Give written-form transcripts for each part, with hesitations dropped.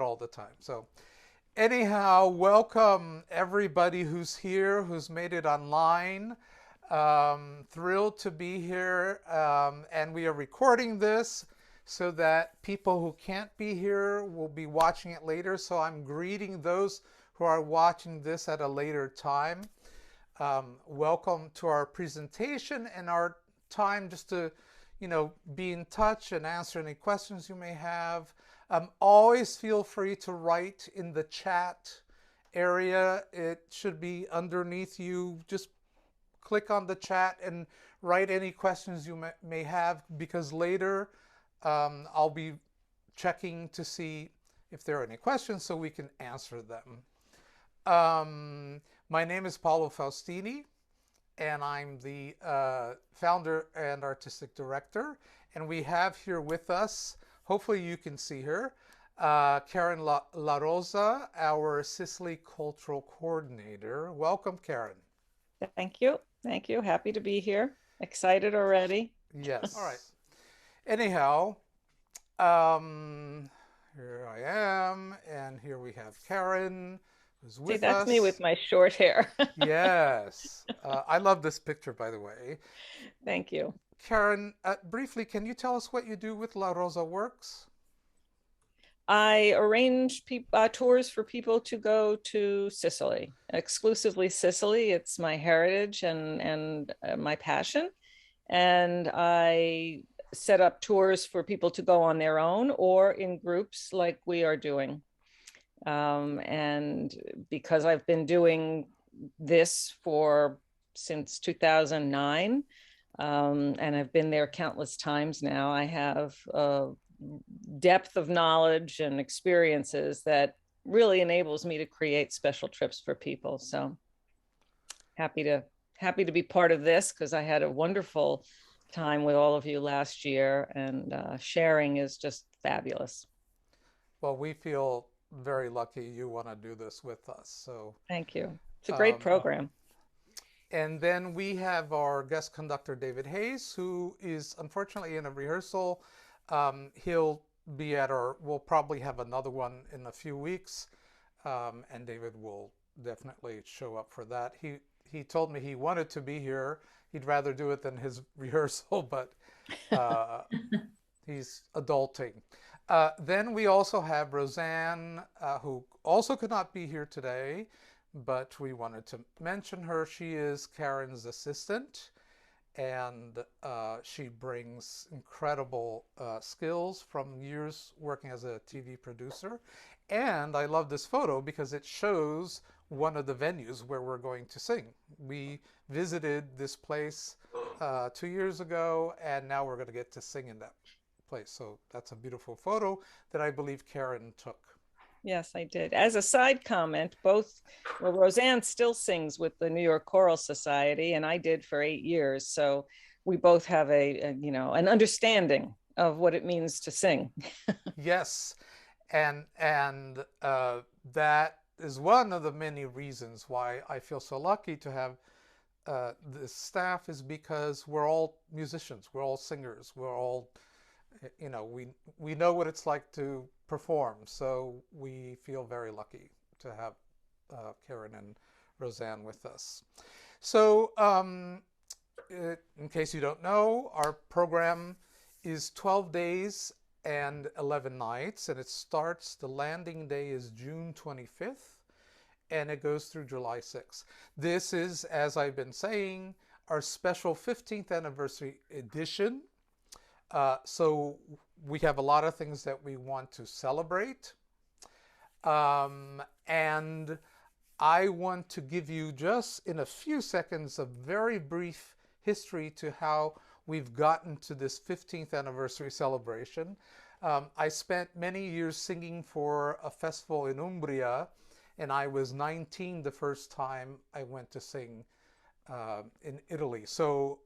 all the time. So anyhow, welcome everybody who's here, who's made it online. Thrilled to be here. And we are recording this so that people who can't be here will be watching it later. So I'm greeting those who are watching this at a later time. Welcome to our presentation and our time just to, be in touch and answer any questions you may have. Always feel free to write in the chat area. It should be underneath you. Just click on the chat and write any questions you may have, because later I'll be checking to see if there are any questions so we can answer them. My name is Paolo Faustini, and I'm the founder and artistic director. And we have here with us, hopefully you can see her, Karen La Rosa, our Sicily cultural coordinator. Welcome, Karen. Thank you. Thank you. Happy to be here. Excited already. Yes. All right. Anyhow, here I am, and here we have Karen, who's with us. See, that's me with my short hair. Yes. I love this picture, by the way. Thank you. Karen, briefly, can you tell us what you do with La Rosa Works? I arrange tours for people to go to Sicily, exclusively Sicily. It's my heritage and my passion. And I set up tours for people to go on their own or in groups like we are doing. And because I've been doing this since 2009, and I've been there countless times now, I have depth of knowledge and experiences that really enables me to create special trips for people. So happy to be part of this, because I had a wonderful time with all of you last year, and sharing is just fabulous. Well, we feel very lucky you want to do this with us. So thank you. It's a great program. And then we have our guest conductor, David Hayes, who is unfortunately in a rehearsal. He'll be we'll probably have another one in a few weeks. And David will definitely show up for that. He told me he wanted to be here. He'd rather do it than his rehearsal, but he's adulting. Then we also have Roseanne, who also could not be here today, but we wanted to mention her. She is Karen's assistant, and she brings incredible skills from years working as a TV producer. And I love this photo because it shows one of the venues where we're going to sing. We visited this place 2 years ago, and now we're going to get to sing in that place. So that's a beautiful photo that I believe Karen took. Yes, I did. As a side comment, Roseanne still sings with the New York Choral Society, and I did for 8 years. So we both have an understanding of what it means to sing. Yes, and that is one of the many reasons why I feel so lucky to have this staff, is because we're all musicians, we're all singers, we're all, we know what it's like to perform. So we feel very lucky to have Karen and Roseanne with us. So in case you don't know, our program is 12 days and 11 nights, and the landing day is June 25th, and it goes through July 6th. This is, as I've been saying, our special 15th anniversary edition. So we have a lot of things that we want to celebrate. And I want to give you, just in a few seconds, a very brief history to how we've gotten to this 15th anniversary celebration. I spent many years singing for a festival in Umbria, and I was 19 the first time I went to sing in Italy. So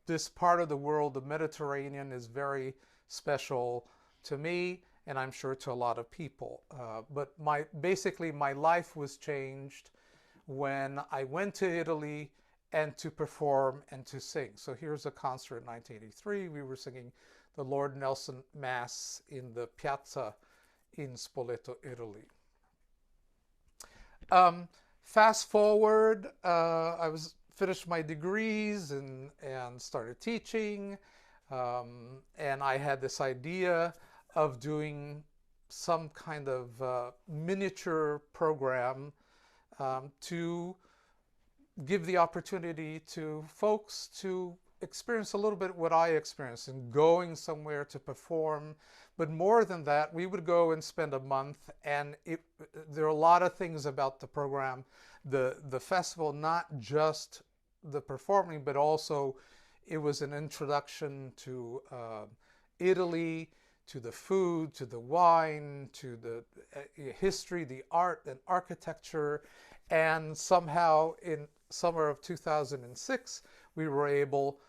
this part of the world, the Mediterranean, is very special to me, and I'm sure to a lot of people. But basically my life was changed when I went to Italy and to perform and to sing. So here's a concert in 1983. We were singing the Lord Nelson Mass in the Piazza in Spoleto, Italy. Fast forward, I was finished my degrees and started teaching, and I had this idea of doing some kind of miniature program to give the opportunity to folks to experience a little bit what I experienced in going somewhere to perform. But more than that, we would go and spend a month, and there are a lot of things about the program, the festival, not just the performing, but also it was an introduction to Italy, to the food, to the wine, to the history, the art and architecture. And somehow in summer of 2006, we were able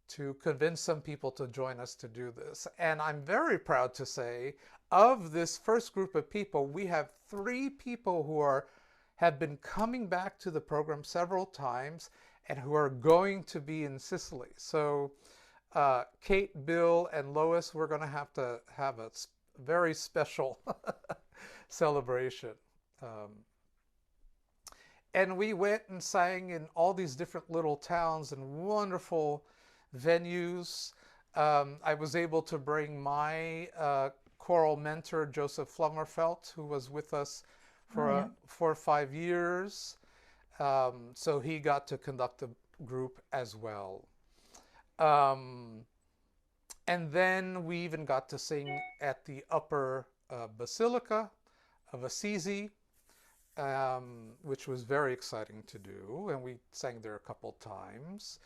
to convince some people to join us to do this. And I'm very proud to say, of this first group of people, we have 3 people who have been coming back to the program several times and who are going to be in Sicily. So Kate, Bill, and Lois, we're going to have a very special celebration. And we went and sang in all these different little towns and wonderful venues. I was able to bring my choral mentor, Joseph Flummerfelt, who was with us for 4 or 5 years. So he got to conduct the group as well. And then we even got to sing at the upper Basilica of Assisi, which was very exciting to do, and we sang there a couple times.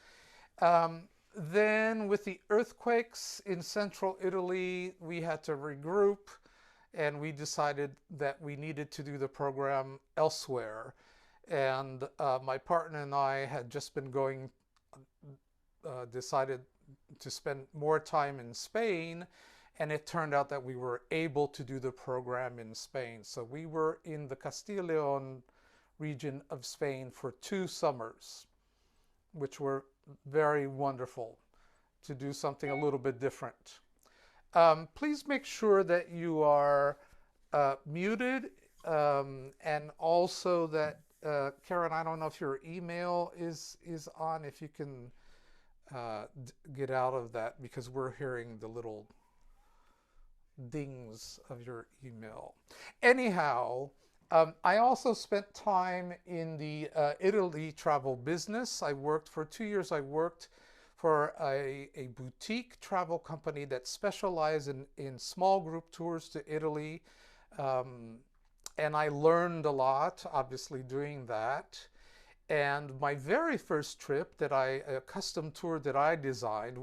Then with the earthquakes in central Italy, we had to regroup, and we decided that we needed to do the program elsewhere. And my partner and I had just been decided to spend more time in Spain, and it turned out that we were able to do the program in Spain. So we were in the Castile and Leon region of Spain for 2 summers, which were very wonderful to do something a little bit different. Please make sure that you are muted, and also that, Karen, I don't know if your email is on, if you can get out of that, because we're hearing the little dings of your email. Anyhow, I also spent time in the Italy travel business. I worked for 2 years. I worked for a boutique travel company that specialized in small group tours to Italy. And I learned a lot, obviously, doing that. And my very first trip a custom tour that I designed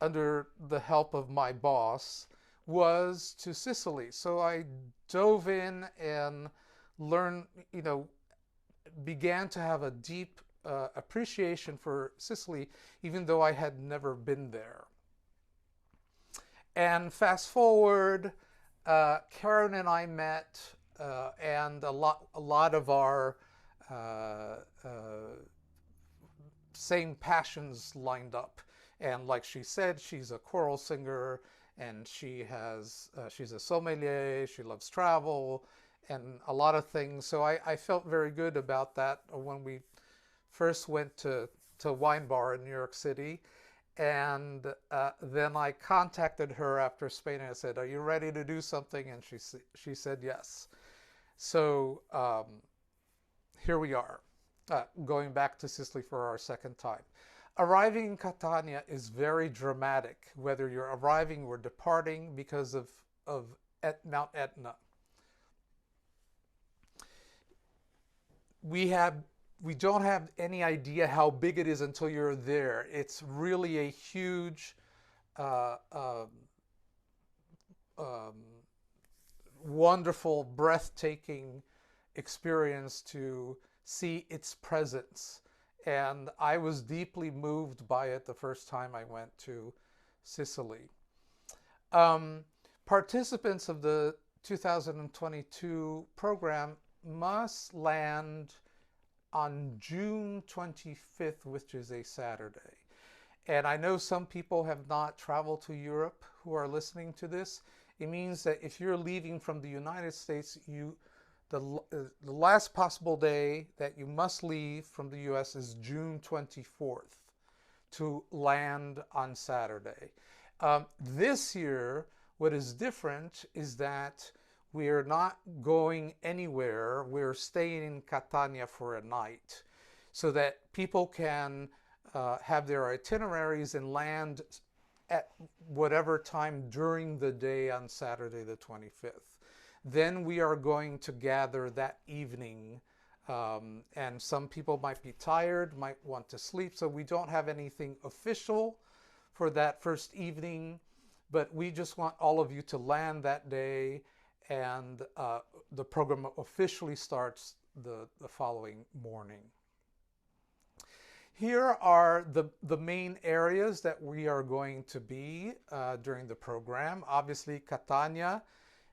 under the help of my boss, was to Sicily. So I dove in and learned, began to have a deep appreciation for Sicily, even though I had never been there. And fast forward, Karen and I met, and a lot of our same passions lined up. And like she said, she's a choral singer, and she's a sommelier, she loves travel, and a lot of things. So I felt very good about that when we first went to Wine Bar in New York City. And then I contacted her after Spain, and I said, "Are you ready to do something?" And she said yes. So here we are, going back to Sicily for our second time. Arriving in Catania is very dramatic, whether you're arriving or departing, because of Mount Etna. We don't have any idea how big it is until you're there. It's really a huge, wonderful, breathtaking experience to see its presence. And I was deeply moved by it the first time I went to Sicily. Participants of the 2022 program must land on June 25th, which is a Saturday. And I know some people have not traveled to Europe who are listening to this. it means that if you're leaving from the United States, the last possible day that you must leave from the US is June 24th to land on Saturday. This year, what is different is that we are not going anywhere. We're staying in Catania for a night so that people can have their itineraries and land at whatever time during the day on Saturday the 25th. Then we are going to gather that evening, and some people might be tired, might want to sleep, so we don't have anything official for that first evening, but we just want all of you to land that day, and the program officially starts the following morning. Here are the main areas that we are going to be during the program. Obviously, Catania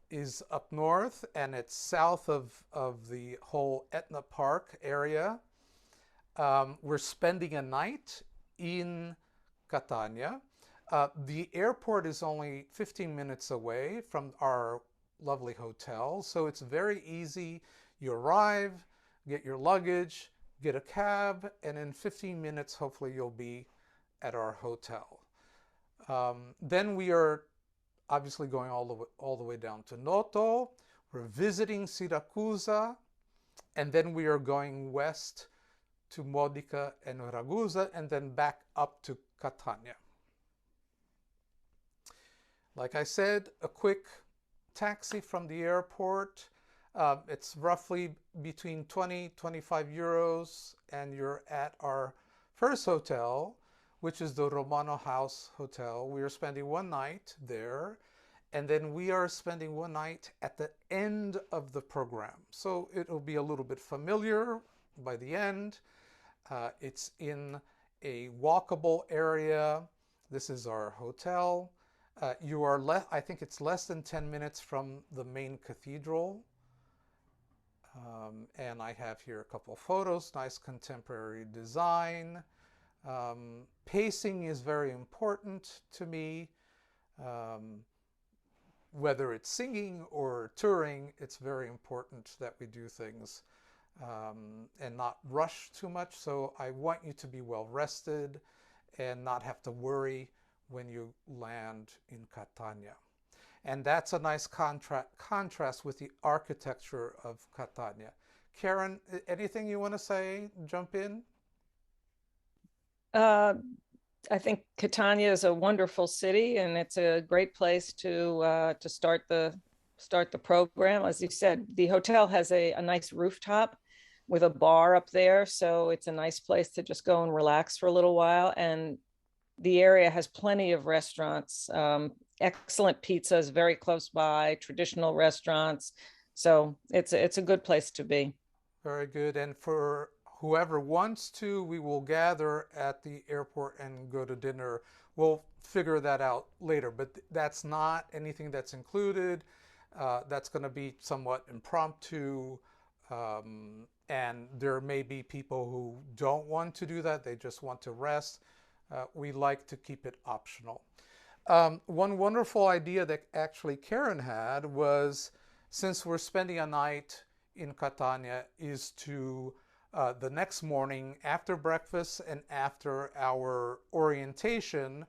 is up north, and it's south of the whole Etna Park area. We're spending a night in Catania. The airport is only 15 minutes away from our lovely hotel, so it's very easy. You arrive, get your luggage, get a cab, and in 15 minutes, hopefully, you'll be at our hotel. Then we are obviously going all the way down to Notto. We're visiting Siracusa, and then we are going west to Modica and Ragusa, and then back up to Catania. Like I said, a quick taxi from the airport. It's roughly between 20-25 euros, and you're at our first hotel, which is the Romano House Hotel. We are spending one night there, and then we are spending one night at the end of the program. So it'll be a little bit familiar by the end. It's in a walkable area. This is our hotel. You are I think it's less than 10 minutes from the main cathedral. And I have here a couple of photos, nice contemporary design. Pacing is very important to me. Whether it's singing or touring, it's very important that we do things and not rush too much. So I want you to be well rested and not have to worry when you land in Catania. And that's a nice contrast with the architecture of Catania. Karen, anything you want to say? Jump in. I think Catania is a wonderful city, and it's a great place to start the program. As you said, the hotel has a nice rooftop with a bar up there, so it's a nice place to just go and relax for a little while. And the area has plenty of restaurants, excellent pizzas very close by, traditional restaurants. So it's a good place to be. Very good. And for whoever wants to, we will gather at the airport and go to dinner. We'll figure that out later, but that's not anything that's included. That's going to be somewhat impromptu. And there may be people who don't want to do that. They just want to rest. We like to keep it optional. One wonderful idea that actually Karen had was, since we're spending a night in Catania, is to the next morning after breakfast and after our orientation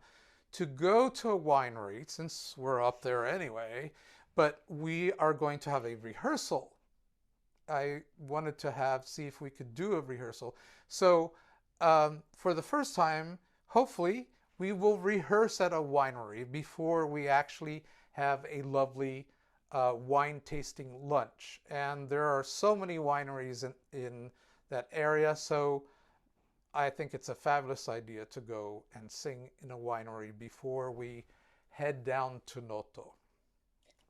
to go to a winery, since we're up there anyway, but we are going to have a rehearsal. I wanted to see if we could do a rehearsal. So for the first time, hopefully, we will rehearse at a winery before we actually have a lovely wine tasting lunch. And there are so many wineries in that area, so I think it's a fabulous idea to go and sing in a winery before we head down to Notto.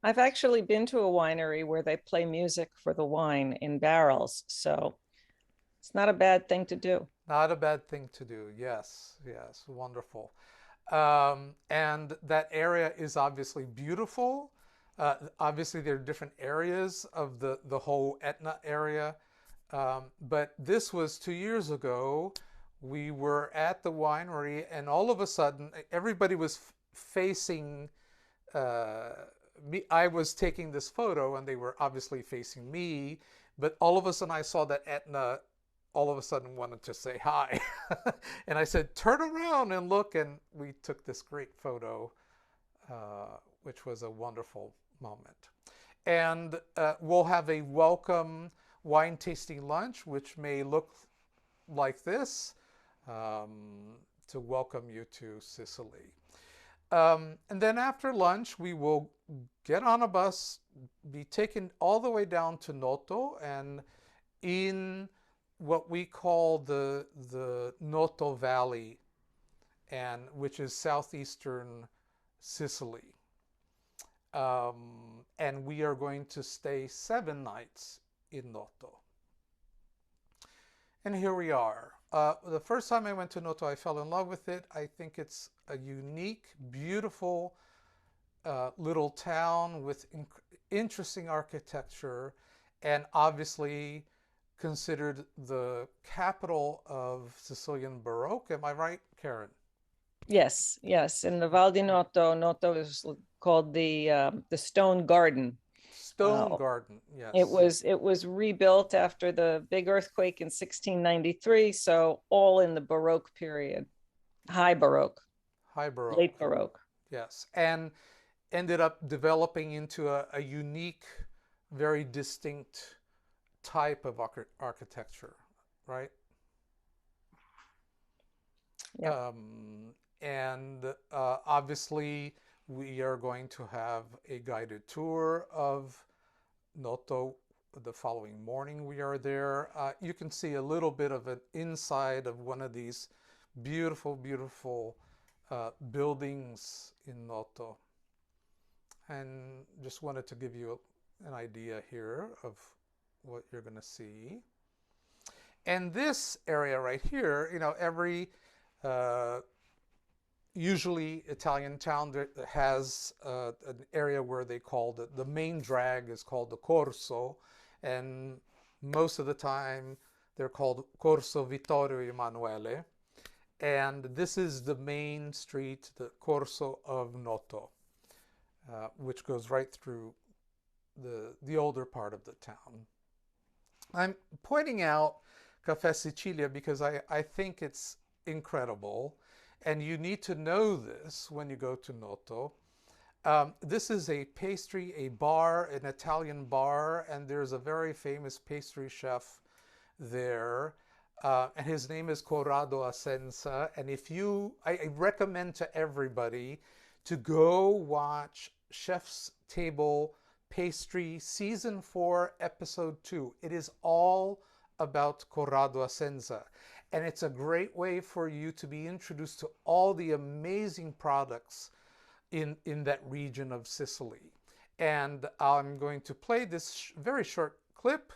I've actually been to a winery where they play music for the wine in barrels, so it's not a bad thing to do. Not a bad thing to do. Yes, yes, wonderful. And that area is obviously beautiful. Obviously, there are different areas of the whole Etna area. But this was 2 years ago. We were at the winery, and all of a sudden, everybody was facing I was taking this photo and they were obviously facing me, but all of a sudden I saw that Etna all of a sudden wanted to say hi. And I said, turn around and look. And we took this great photo, which was a wonderful moment. And we'll have a welcome wine tasting lunch, which may look like this, to welcome you to Sicily. And then after lunch, we will get on a bus, be taken all the way down to Notto, and in what we call the Notto Valley, and which is southeastern Sicily. And we are going to stay 7 nights in Notto. And here we are. The first time I went to Notto, I fell in love with it. I think it's a unique, beautiful little town with interesting architecture, and obviously considered the capital of Sicilian Baroque. Am I right, Karen? Yes, yes. In the Val di Notto, Notto is called the Stone Garden. Stone Garden, yes. It was rebuilt after the big earthquake in 1693, so all in the Baroque period, High Baroque, late Baroque. Yes, and ended up developing into a unique, very distinct type of architecture, right? Yeah. And obviously, we are going to have a guided tour of Notto the following morning. We are there. You can see a little bit of an inside of one of these beautiful, beautiful buildings in Notto. And just wanted to give you an idea here of what you're going to see. And this area right here, you know, every usually Italian town has an area where they call the main drag is called the Corso, and most of the time they're called Corso Vittorio Emanuele. And this is the main street, the Corso of Notto, which goes right through the older part of the town. I'm pointing out Caffè Sicilia because I think it's incredible, and you need to know this when you go to Notto. This is a pastry, a bar, an Italian bar, and there's a very famous pastry chef there, and his name is Corrado Asenza. And I recommend to everybody to go watch Chef's Table Pastry Season 4, Episode 2. It is all about Corrado Asenza. And it's a great way for you to be introduced to all the amazing products in that region of Sicily. And I'm going to play this very short clip.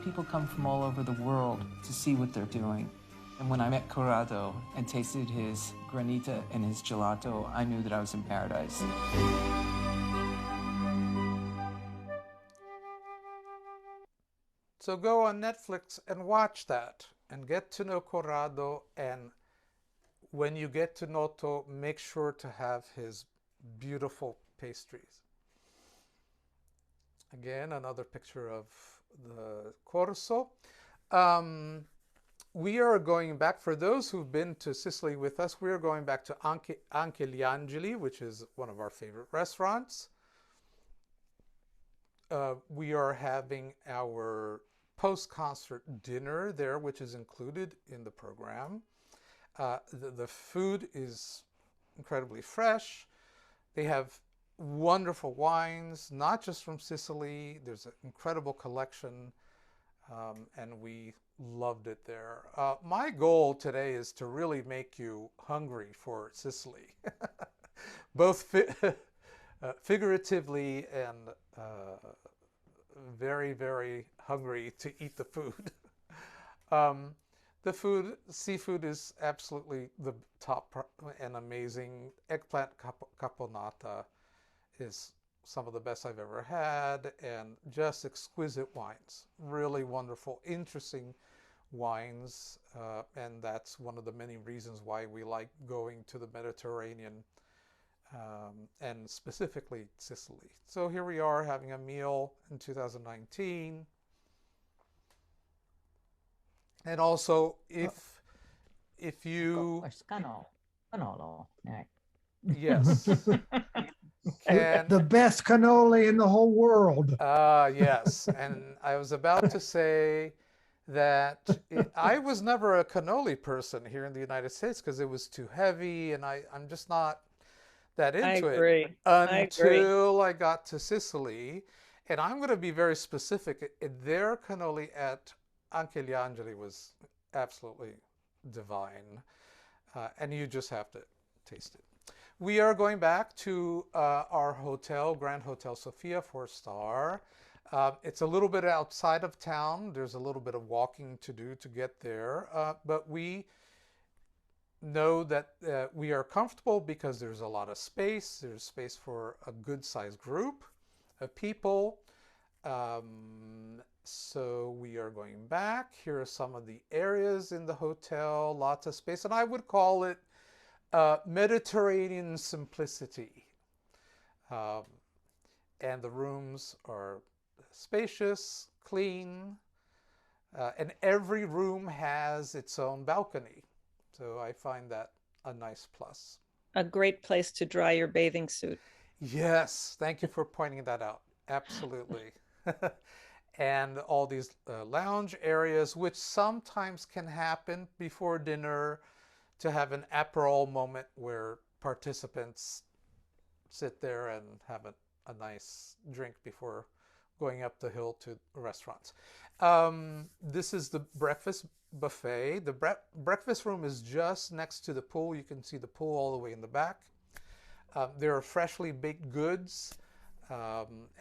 People come from all over the world to see what they're doing. And when I met Corrado and tasted his granita and his gelato, I knew that I was in paradise. So go on Netflix and watch that and get to know Corrado. And when you get to Notto, make sure to have his beautiful pastries. Again, another picture of the Corso. We are going back, for those who've been to Sicily with us, we are going back to Anche Gli Angeli, which is one of our favorite restaurants. We are having our post-concert dinner there, which is included in the program. The food is incredibly fresh. They have wonderful wines, not just from Sicily. There's an incredible collection, and we loved it there. My goal today is to really make you hungry for Sicily, both figuratively and very, very hungry to eat the food. The food, seafood is absolutely the top and amazing. Eggplant caponata is some of the best I've ever had, and just exquisite wines. Really wonderful, interesting wines, and that's one of the many reasons why we like going to the Mediterranean, and specifically Sicily. So here we are having a meal in 2019. And also, if you... Cannolo. Yes. The best cannoli in the whole world. Yes. And I was about to say that I was never a cannoli person here in the United States because it was too heavy, and I'm just not that into it until I got to Sicily. And I'm going to be very specific. Their cannoli at Anche gli Angeli was absolutely divine, and you just have to taste it. We are going back to our hotel, Grand Hotel Sofia, 4-star. It's a little bit outside of town. There's a little bit of walking to do to get there, but we know that we are comfortable because there's a lot of space. There's space for a good-sized group of people. So we are going back. Here are some of the areas in the hotel, lots of space, and I would call it Mediterranean simplicity. And the rooms are spacious, clean, and every room has its own balcony. So I find that a nice plus. A great place to dry your bathing suit. Yes, thank you for pointing that out. Absolutely. And all these lounge areas, which sometimes can happen before dinner, to have an Aperol moment where participants sit there and have a nice drink before going up the hill to restaurants. This is the breakfast buffet. The breakfast room is just next to the pool. You can see the pool all the way in the back. There are freshly baked goods,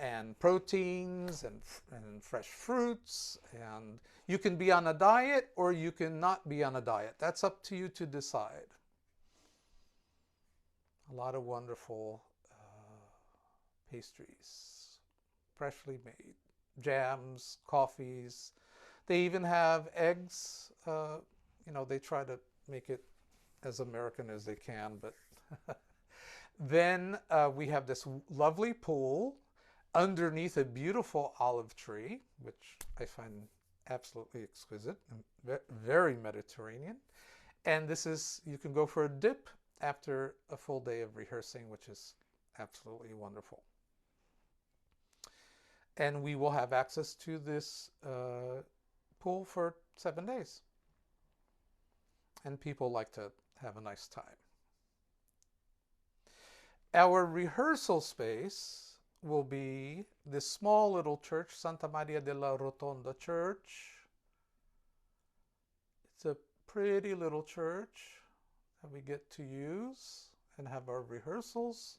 and proteins and fresh fruits, and you can be on a diet or you can not be on a diet. That's up to you to decide. A lot of wonderful pastries, freshly made, jams, coffees. They even have eggs. You know, they try to make it as American as they can, but then we have this lovely pool underneath a beautiful olive tree, which I find absolutely exquisite and very Mediterranean. And this is, you can go for a dip after a full day of rehearsing, which is absolutely wonderful. And we will have access to this pool for 7 days. And people like to have a nice time. Our rehearsal space will be this small little church, Santa Maria della Rotonda Church. It's a pretty little church that we get to use and have our rehearsals.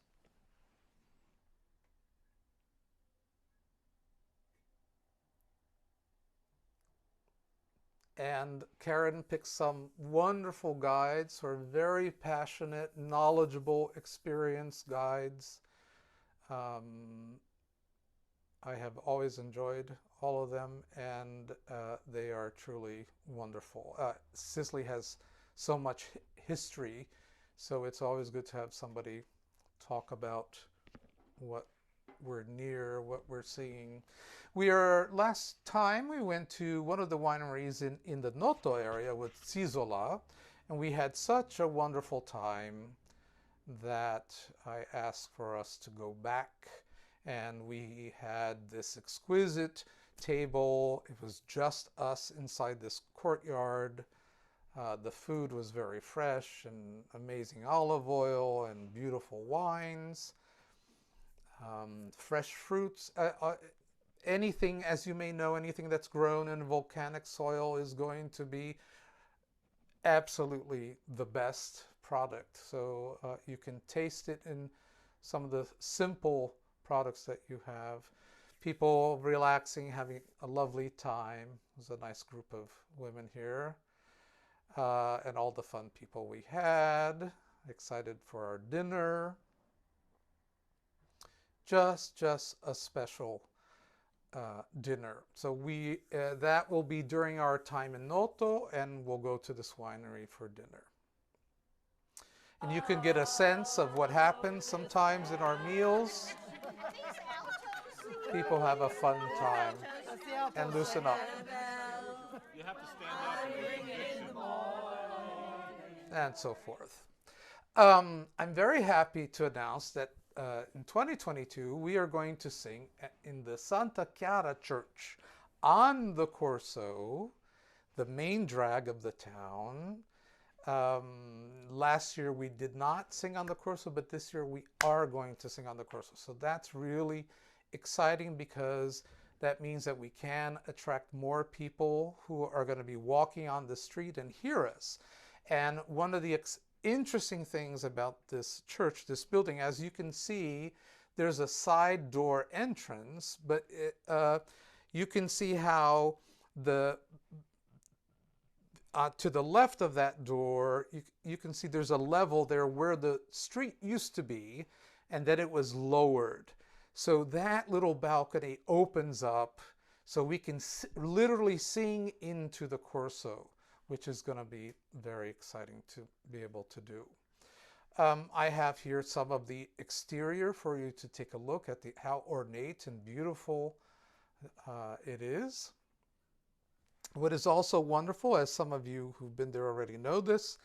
And Karen picked some wonderful guides, who are very passionate, knowledgeable, experienced guides. I have always enjoyed all of them, and they are truly wonderful. Sicily has so much history, so it's always good to have somebody talk about what we're near, what we're seeing. Last time we went to one of the wineries in the Notto area with Cisola, and we had such a wonderful time that I asked for us to go back, and we had this exquisite table. It was just us inside this courtyard. The food was very fresh and amazing olive oil and beautiful wines. Fresh fruits, anything, as you may know, anything that's grown in volcanic soil is going to be absolutely the best product. So you can taste it in some of the simple products that you have. People relaxing, having a lovely time. There's a nice group of women here. and all the fun people we had. Excited for our dinner. Just a special dinner. So that will be during our time in Notto, and we'll go to this winery for dinner. And you can get a sense of what happens sometimes in our meals. People have a fun time and loosen up. You have to stand up and so forth. I'm very happy to announce that in 2022 we are going to sing in the Santa Chiara Church on the Corso, the main drag of the town. Last year we did not sing on the Corso, but this year we are going to sing on the Corso. So that's really exciting because that means that we can attract more people who are going to be walking on the street and hear us. And one of the interesting things about this church, this building, as you can see, there's a side door entrance, but you can see how to the left of that door, you can see there's a level there where the street used to be, and then it was lowered. So that little balcony opens up so we can literally sing into the Corso, which is going to be very exciting to be able to do. I have here some of the exterior for you to take a look at how ornate and beautiful it is. What is also wonderful, as some of you who've been there already know this,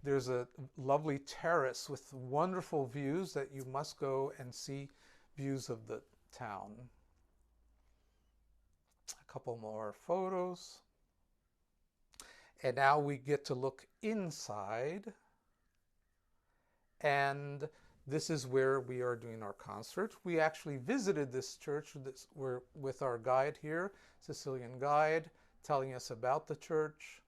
there's a lovely terrace with wonderful views that you must go and see views of the town. A couple more photos. And now we get to look inside. And this is where we are doing our concert. We actually visited this church with our guide here, Sicilian guide, telling us about the church.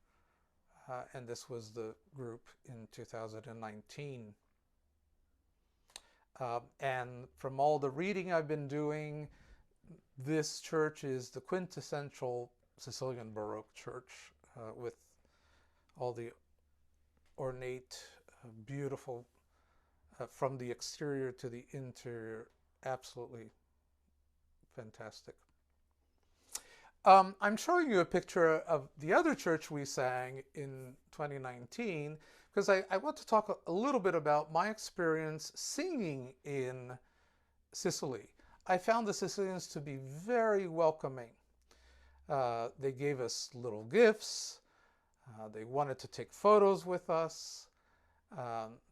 And this was the group in 2019. And from all the reading I've been doing, this church is the quintessential Sicilian Baroque church with all the ornate, beautiful, from the exterior to the interior, absolutely fantastic. I'm showing you a picture of the other church we sang in 2019 because I want to talk a little bit about my experience singing in Sicily. I found the Sicilians to be very welcoming. They gave us little gifts. They wanted to take photos with us.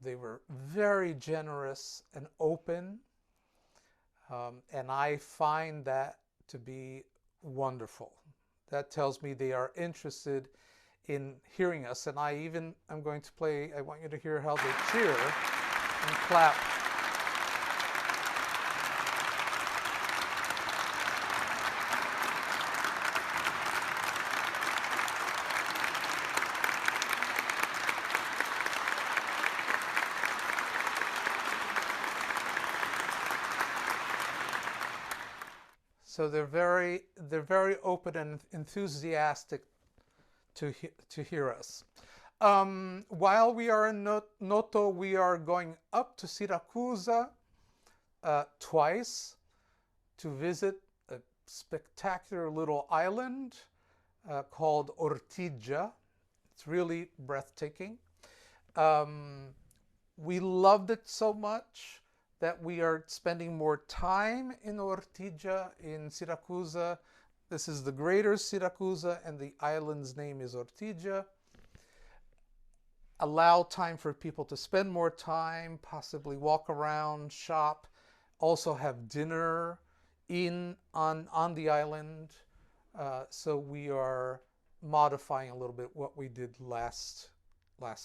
They were very generous and open. And I find that to be wonderful. That tells me they are interested in hearing us. And I'm going to play, I want you to hear how they cheer and clap. So they're very open and enthusiastic to hear us. While we are in Notto, we are going up to Siracusa twice to visit a spectacular little island called Ortigia. It's really breathtaking. We loved it so much that we are spending more time in Ortigia, in Siracusa. This is the greater Siracusa, and the island's name is Ortigia. Allow time for people to spend more time, possibly walk around, shop, also have dinner on the island. So we are modifying a little bit what we did last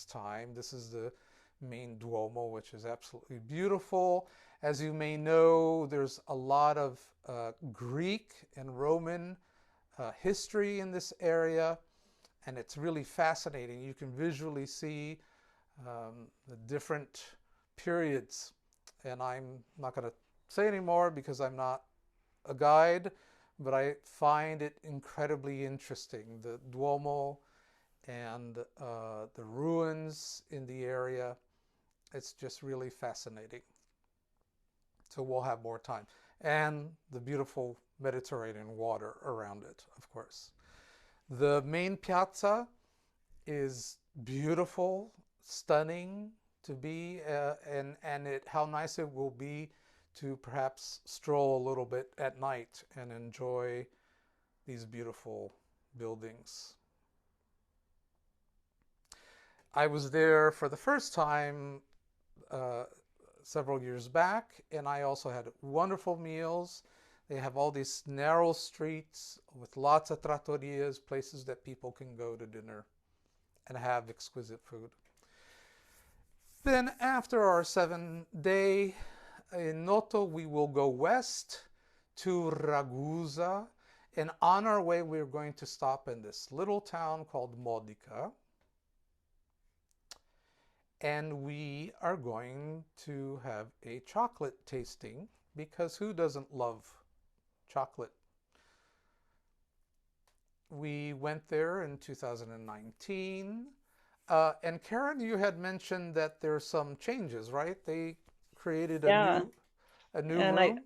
time. This is the main Duomo, which is absolutely beautiful. As you may know, there's a lot of Greek and Roman history in this area, and it's really fascinating. You can visually see the different periods, and I'm not going to say anymore because I'm not a guide, but I find it incredibly interesting. The Duomo and the ruins in the area. It's just really fascinating. So we'll have more time. And the beautiful Mediterranean water around it, of course. The main piazza is beautiful, stunning to be, and how nice it will be to perhaps stroll a little bit at night and enjoy these beautiful buildings. I was there for the first time several years back, and I also had wonderful meals. They have all these narrow streets with lots of trattorias, places that people can go to dinner and have exquisite food. Then after our 7-day in Notto, we will go west to Ragusa, and on our way we're going to stop in this little town called Modica, and we are going to have a chocolate tasting, because who doesn't love chocolate? We went there in 2019. And Karen, you had mentioned that there's some changes, right? They created a new room.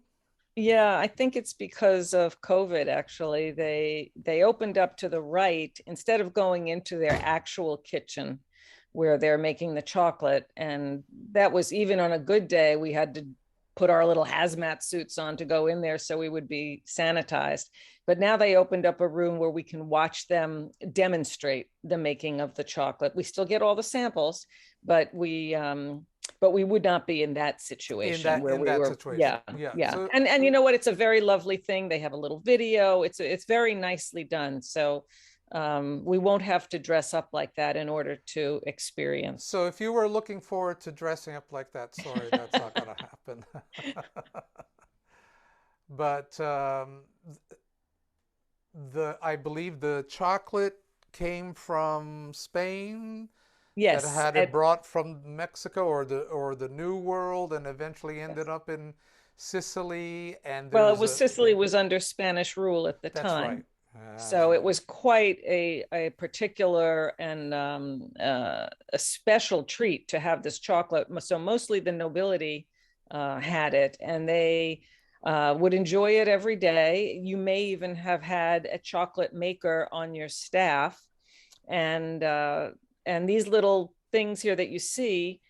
I think it's because of COVID, actually. They opened up to the right instead of going into their actual kitchen where they're making the chocolate. And that was, even on a good day, we had to put our little hazmat suits on to go in there so we would be sanitized. But now they opened up a room where we can watch them demonstrate the making of the chocolate. We still get all the samples, but we would not be in that situation situation. Yeah. So, and you know what? It's a very lovely thing. They have a little video. It's very nicely done. So we won't have to dress up like that in order to experience. So if you were looking forward to dressing up like that, sorry, that's not going to happen. But I believe the chocolate came from Spain. Yes, that had it brought from Mexico or the New World, and eventually ended up in Sicily. And Sicily was under Spanish rule at the time. Right. So it was quite a particular and a special treat to have this chocolate. So mostly the nobility had it, and they would enjoy it every day. You may even have had a chocolate maker on your staff, and these little things here that you see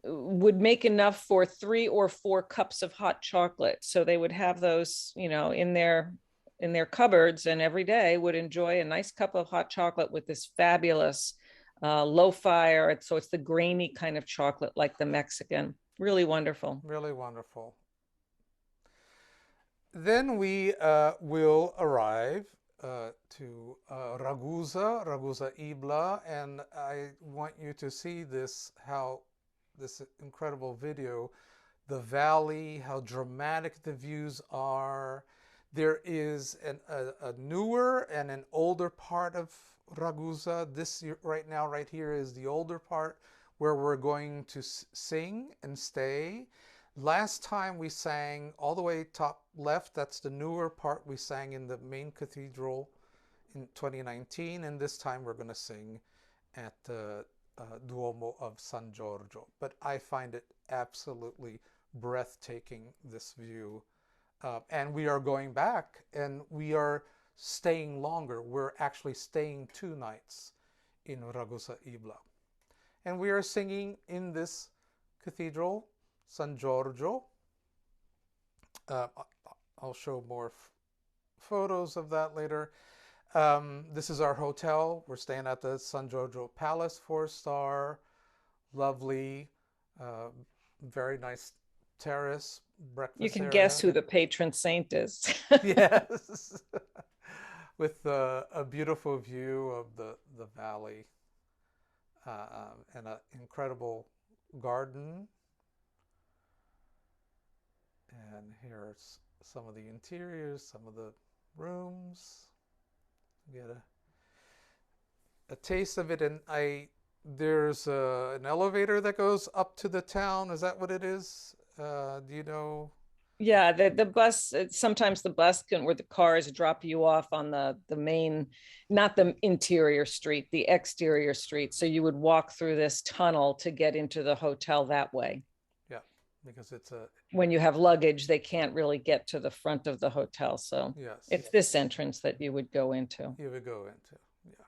would make enough for 3 or 4 cups of hot chocolate. So they would have those, in their cupboards, and every day would enjoy a nice cup of hot chocolate with this fabulous low fire. So it's the grainy kind of chocolate like the Mexican. Really wonderful. Really wonderful. Then we will arrive to RAGUSA IBLA, and I want you to see this incredible video, the valley, how dramatic the views are. There is a newer and an older part of Ragusa. This right here is the older part where we're going to sing and stay. Last time we sang all the way top left, that's the newer part. We sang in the main cathedral in 2019, and this time we're going to sing at the Duomo of Sun Georgio. But I find it absolutely breathtaking, this view. And we are going back, and we are staying longer. We're actually staying 2 nights in Ragusa IBLA. And we are singing in this cathedral, Sun Georgio. I'll show more photos of that later. This is our hotel. We're staying at the Sun Georgio Palace, 4-star, lovely, very nice terrace, breakfast You can area. guess who the patron saint is. Yes, with a beautiful view of the valley and an incredible garden. And here's some of the interiors, some of the rooms. Get a taste of it, and there's an elevator that goes up to the town. Is that what it is? Do you know? Yeah, the bus, sometimes the bus can, where the cars drop you off on the main, not the interior street, the exterior street. So you would walk through this tunnel to get into the hotel that way. Yeah, because it's a, When you have luggage, they can't really get to the front of the hotel. So yes, it's this entrance that you would go into. you would go into. Yeah.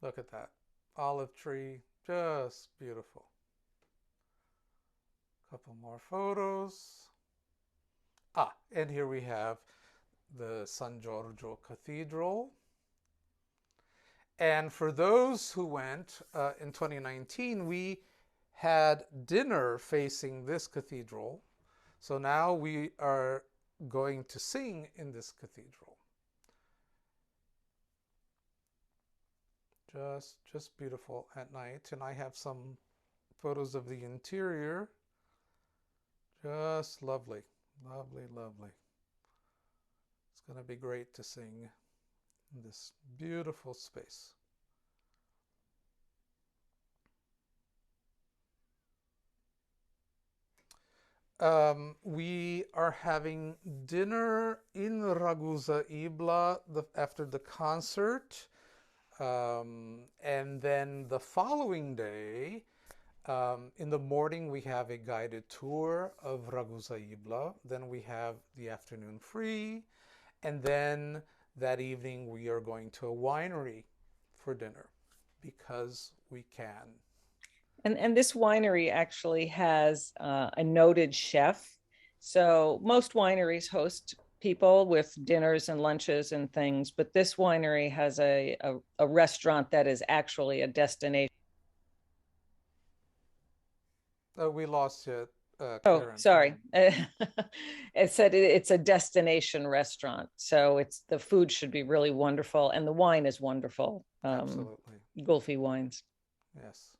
Look at that. Olive tree, just beautiful. Couple more photos. Ah, and here we have the Sun Georgio Cathedral. And for those who went in 2019, we had dinner facing this cathedral. So now we are going to sing in this cathedral. Just beautiful at night. And I have some photos of the interior. Just lovely, lovely, lovely. It's going to be great to sing in this beautiful space. We are having dinner in Ragusa IBLA after the concert. And then the following day, in the morning, we have a guided tour of Ragusa IBLA. Then we have the afternoon free. And then that evening, we are going to a winery for dinner because we can. And this winery actually has a noted chef. So most wineries host people with dinners and lunches and things, but this winery has a restaurant that is actually a destination. We lost it. Oh, Karen. sorry. It said it's a destination restaurant. So it's, the food should be really wonderful. And the wine is wonderful. Absolutely. Gulfi wines. Yes.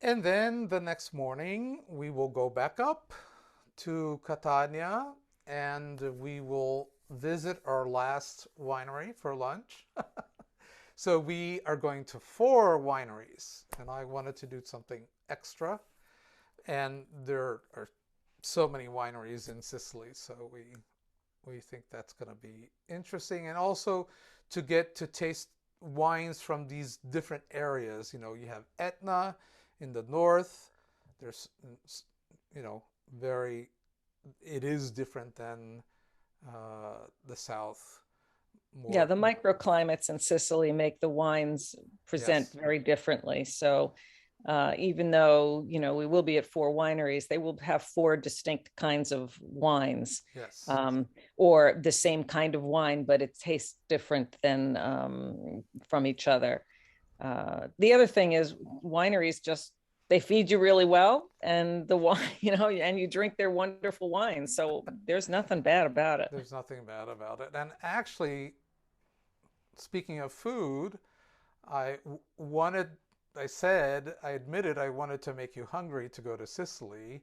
And then the next morning, we will go back up to Catania and we will visit our last winery for lunch. So we are going to 4 wineries, and I wanted to do something extra. And there are so many wineries in Sicily, so we think that's going to be interesting. And also to get to taste wines from these different areas. You know, you have ETNA in the north. There's, you know, it is different than the south. More. Yeah, the microclimates in Sicily make the wines present very differently. So even though, you know, we will be at 4 wineries, they will have 4 distinct kinds of wines. Yes. Or the same kind of wine, but it tastes different than from each other. The other thing is wineries just, they feed you really well, and the wine, you know, and you drink their wonderful wine. So there's nothing bad about it. There's nothing bad about it. And actually, speaking of food, I admitted I wanted to make you hungry to go to Sicily.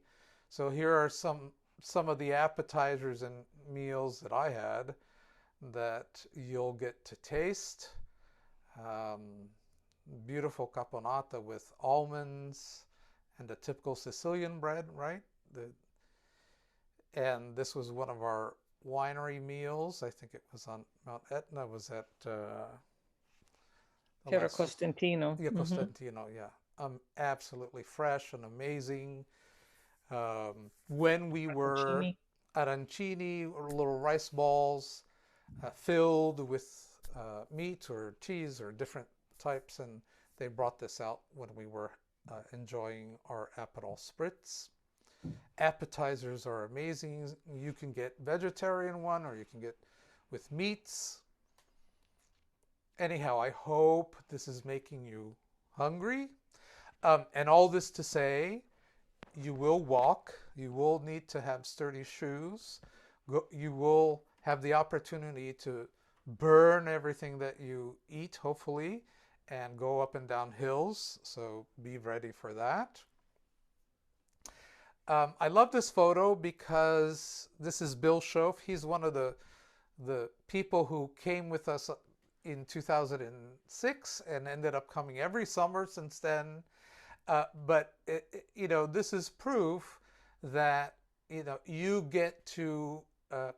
So here are some of the appetizers and meals that I had that you'll get to taste. Beautiful caponata with almonds and a typical Sicilian bread, right? And this was one of our winery meals. I think it was on Mount Etna. Was at Costantino. Yeah, Costantino. Yeah, absolutely fresh and amazing. When we were at Arancini, little rice balls filled with meat or cheese or different types, and they brought this out when we were enjoying our Aperol Spritz. Appetizers are amazing. You can get vegetarian one or you can get with meats. Anyhow, I hope this is making you hungry. And all this to say, you will walk. You will need to have sturdy shoes. You will have the opportunity to burn everything that you eat, hopefully, and go up and down hills. So be ready for that. I love this photo because this is Bill Schoaf. He's one of the people who came with us in 2006 and ended up coming every summer since then. But you know, this is proof that you know you get to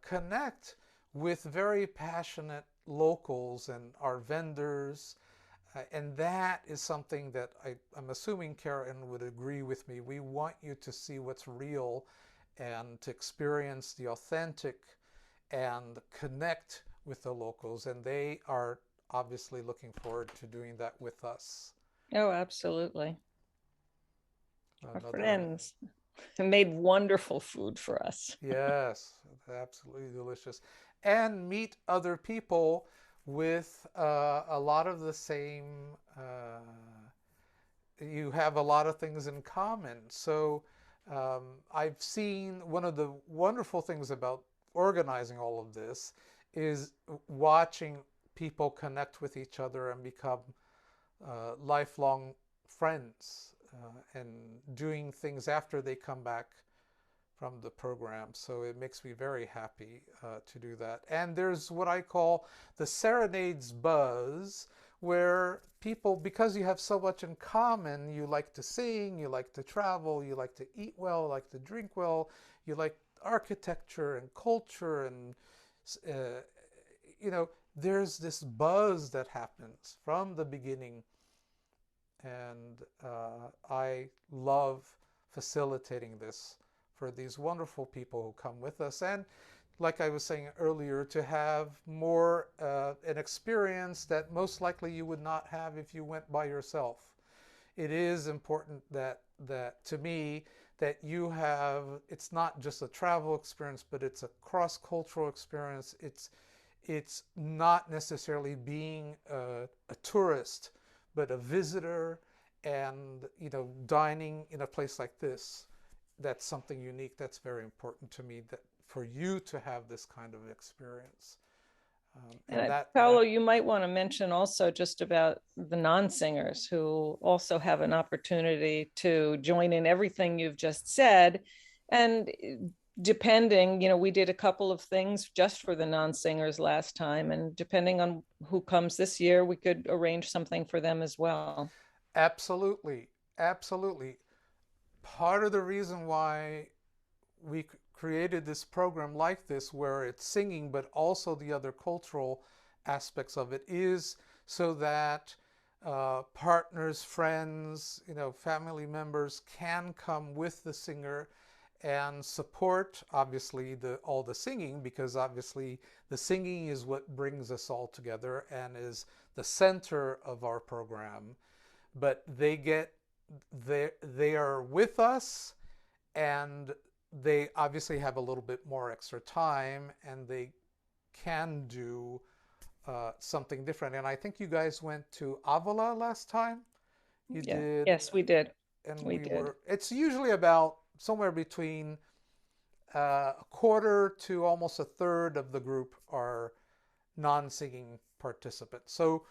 connect with very passionate locals and our vendors, and that is something that I'm assuming Karen would agree with me. We want you to see what's real and to experience the authentic and connect with the locals, and they are obviously looking forward to doing that with us. Oh, absolutely. Our Another, friends made wonderful food for us. yes, absolutely delicious. And meet other people with a lot of the same, you have a lot of things in common. So I've seen one of the wonderful things about organizing all of this is watching people connect with each other and become lifelong friends and doing things after they come back from the program. So it makes me very happy to do that. And there's what I call the Serenades Buzz, where people, because you have so much in common, you like to sing, you like to travel, you like to eat well, like to drink well, you like architecture and culture, and you know, there's this buzz that happens from the beginning. And I love facilitating this for these wonderful people who come with us. And like I was saying earlier, to have more an experience that most likely you would not have if you went by yourself. It is important that to me, that you have, it's not just a travel experience, but it's a cross-cultural experience. It's not necessarily being a tourist, but a visitor, and you know, dining in a place like this. That's something unique. That's very important to me, that for you to have this kind of experience. And Paolo, you might want to mention also just about the non-singers who also have an opportunity to join in everything you've just said. And depending, you know, we did a couple of things just for the non-singers last time, and depending on who comes this year, we could arrange something for them as well. Absolutely, absolutely. Part of the reason why we created this program like this, where it's singing, but also the other cultural aspects of it, is so that partners, friends, you know, family members can come with the singer and support, obviously, all the singing, because obviously the singing is what brings us all together and is the center of our program. But they are with us, and they obviously have a little bit more extra time, and they can do something different. And I think you guys went to IBLA last time. You did. Yes, we did. And we did. It's usually about somewhere between a quarter to almost a third of the group are non-singing participants. So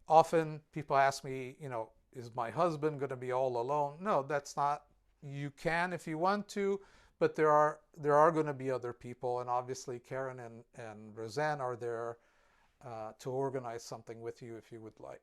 often people ask me, you know, is my husband going to be all alone? No, that's not. You can if you want to, but there are going to be other people, and obviously Karen and Roseanne are there to organize something with you if you would like.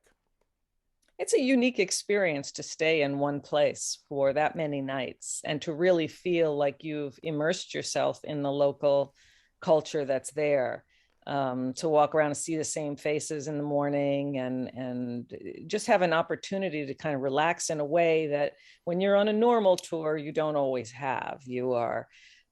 It's a unique experience to stay in one place for that many nights and to really feel like you've immersed yourself in the local culture that's there. To walk around and see the same faces in the morning, and just have an opportunity to kind of relax in a way that when you're on a normal tour, you don't always have. You are,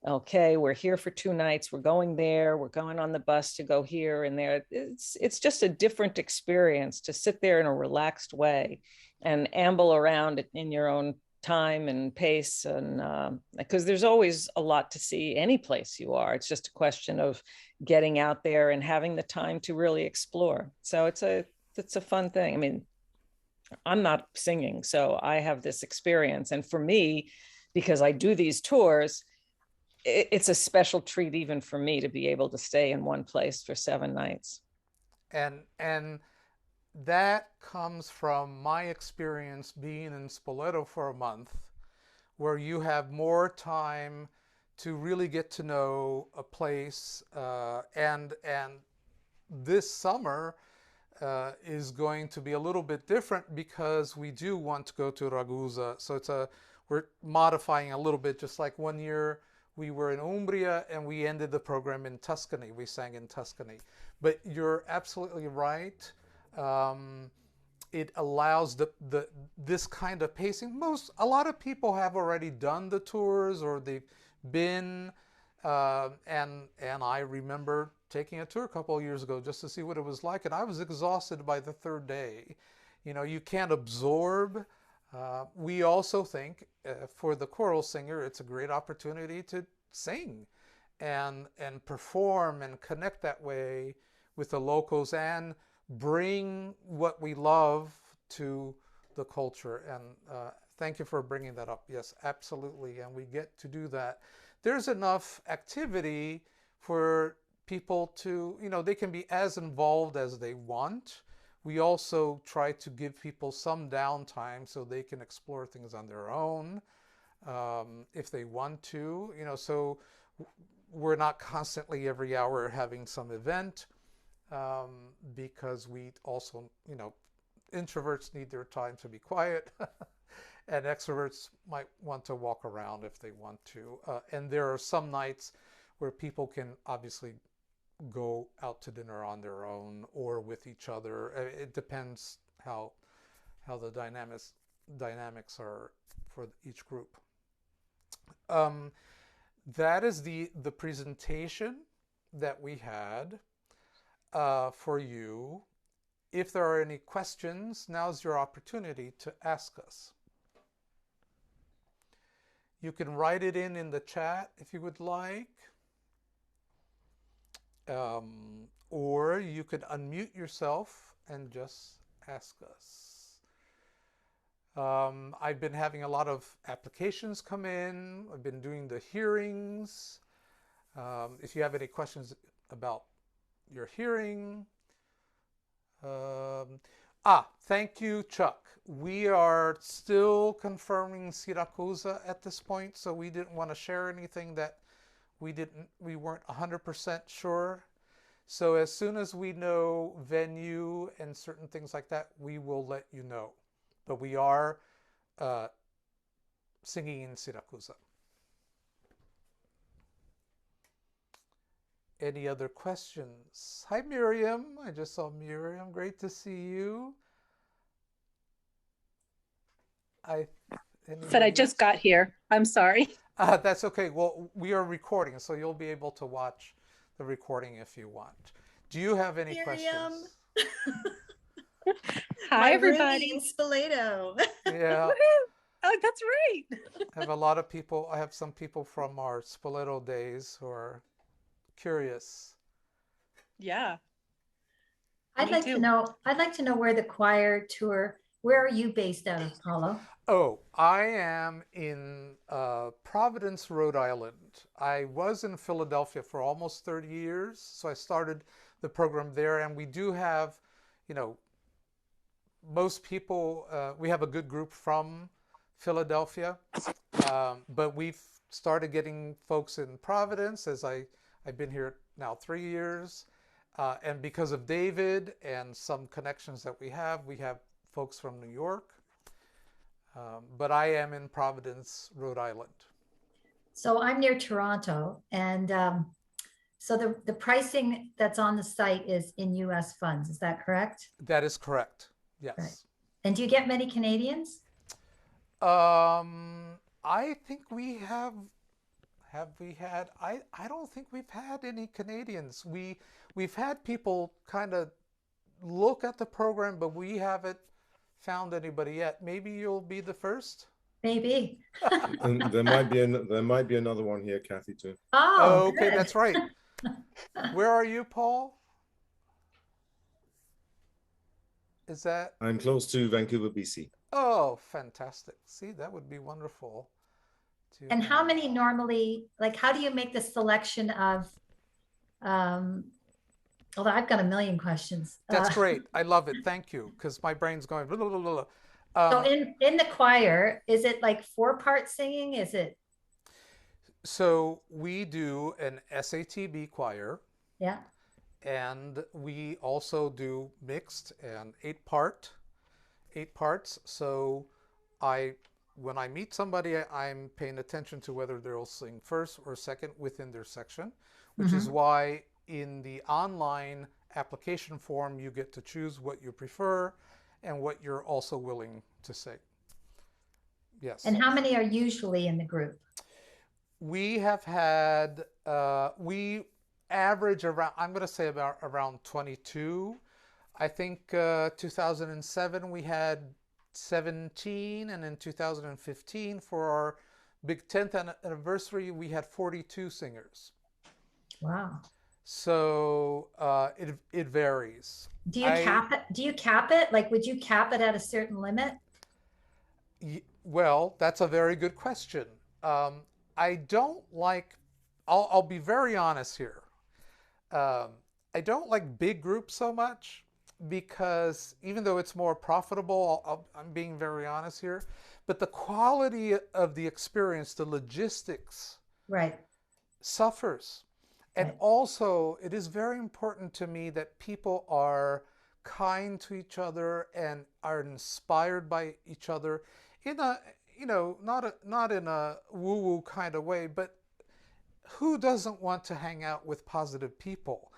okay, we're here for 2 nights, we're going there, we're going on the bus to go here and there. It's just a different experience to sit there in a relaxed way and amble around in your own time and pace, and because there's always a lot to see any place you are. It's just a question of getting out there and having the time to really explore. So it's a fun thing. I mean, I'm not singing, so I have this experience, and for me, because I do these tours, it's a special treat even for me to be able to stay in one place for 7 nights. And that comes from my experience being in Spoleto for a month, where you have more time to really get to know a place. And this summer, is going to be a little bit different because we do want to go to Ragusa. So we're modifying a little bit, just like one year we were in Umbria and we ended the program in Tuscany. We sang in Tuscany. But you're absolutely right. It allows this kind of pacing. A lot of people have already done the tours or they've been, and I remember taking a tour a couple of years ago just to see what it was like, and I was exhausted by the third day. You know, you can't absorb. We also think for the choral singer, it's a great opportunity to sing and perform and connect that way with the locals and bring what we love to the culture. And thank you for bringing that up. Yes, absolutely. And we get to do that. There's enough activity for people to, you know, they can be as involved as they want. We also try to give people some downtime so they can explore things on their own if they want to, you know, so we're not constantly every hour having some event because we also, you know, introverts need their time to be quiet and extroverts might want to walk around if they want to. And there are some nights where people can obviously go out to dinner on their own or with each other. It depends how the dynamics are for each group. That is the presentation that we had for you. If there are any questions, now's your opportunity to ask us. You can write it in the chat if you would like. Or you could unmute yourself and just ask us. I've been having a lot of applications come in. I've been doing the hearings. If you have any questions about your hearing. Thank you, Chuck. We are still confirming Siracusa at this point, so we didn't want to share anything that we weren't 100% sure. So as soon as we know venue and certain things like that, we will let you know. But we are singing in Siracusa. Any other questions? Hi, Miriam. I just saw Miriam. Great to see you. Said I just got here. I'm sorry. That's okay. Well, we are recording, so you'll be able to watch the recording if you want. Do you have any questions? Hi, everybody. In Spoleto. Yeah. Oh, that's right. I have a lot of people. I have some people from our Spoleto days who are curious. Yeah. I'd like to know where the choir tour, where are you based out of, Paulo? Oh, I am in Providence, Rhode Island. I was in Philadelphia for almost 30 years, so I started the program there, and we do have, you know, most people, we have a good group from Philadelphia, but we've started getting folks in Providence as I've been here now 3 years, and because of David and some connections that we have folks from New York. But I am in Providence, Rhode Island. So I'm near Toronto, and so the pricing that's on the site is in US funds. Is that correct? That is correct. Yes. Right. And do you get many Canadians? I think we have we had, I don't think we've had any Canadians. We've had people kind of look at the program, but we haven't found anybody yet. Maybe you'll be the first. Maybe. And there might be another one here, Kathy, too. Oh, okay, good. that's right. Where are you, Paul? Is that? I'm close to Vancouver, BC. Oh, fantastic. See, that would be wonderful. And how many normally, like, how do you make the selection of, although I've got a million questions. That's great. I love it. Thank you. Because my brain's going blah, blah, blah, blah. So in the choir, is it like 4-part singing? Is it? So we do an SATB choir. Yeah. And we also do mixed and eight parts. So when I meet somebody, I'm paying attention to whether they'll sing first or second within their section, which is why in the online application form, you get to choose what you prefer and what you're also willing to sing. Yes. And how many are usually in the group? We have had, we average around, I'm going to say about around 22. I think 2007 we had 17, and in 2015 for our big 10th anniversary we had 42 singers. Wow. So it varies. Do you cap it? Do you cap it? Like, would you cap it at a certain limit? Well, that's a very good question. I don't like, I'll be very honest here. I don't like big groups so much, because even though it's more profitable, I'm being very honest here, but the quality of the experience, the logistics, suffers. And also, it is very important to me that people are kind to each other and are inspired by each other in a, not in a woo-woo kind of way, but who doesn't want to hang out with positive people?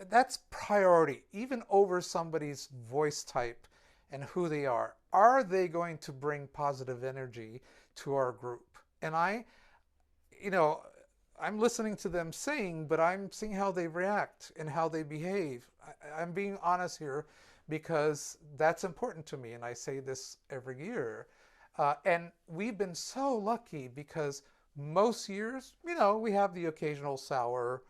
That's priority, even over somebody's voice type and who they are. Are they going to bring positive energy to our group? And I'm listening to them sing, but I'm seeing how they react and how they behave. I'm being honest here because that's important to me, and I say this every year. And we've been so lucky because most years, we have the occasional sour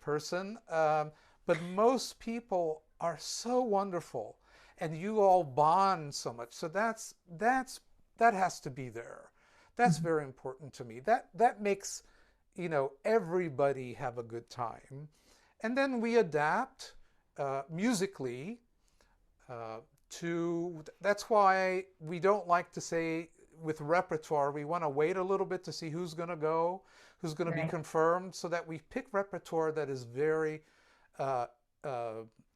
person, but most people are so wonderful, and you all bond so much. So that has to be there. That's very important to me. That makes everybody have a good time. And then we adapt musically that's why we don't like to say with repertoire, we want to wait a little bit to see who's going to go, who's going to be confirmed, so that we pick repertoire that is very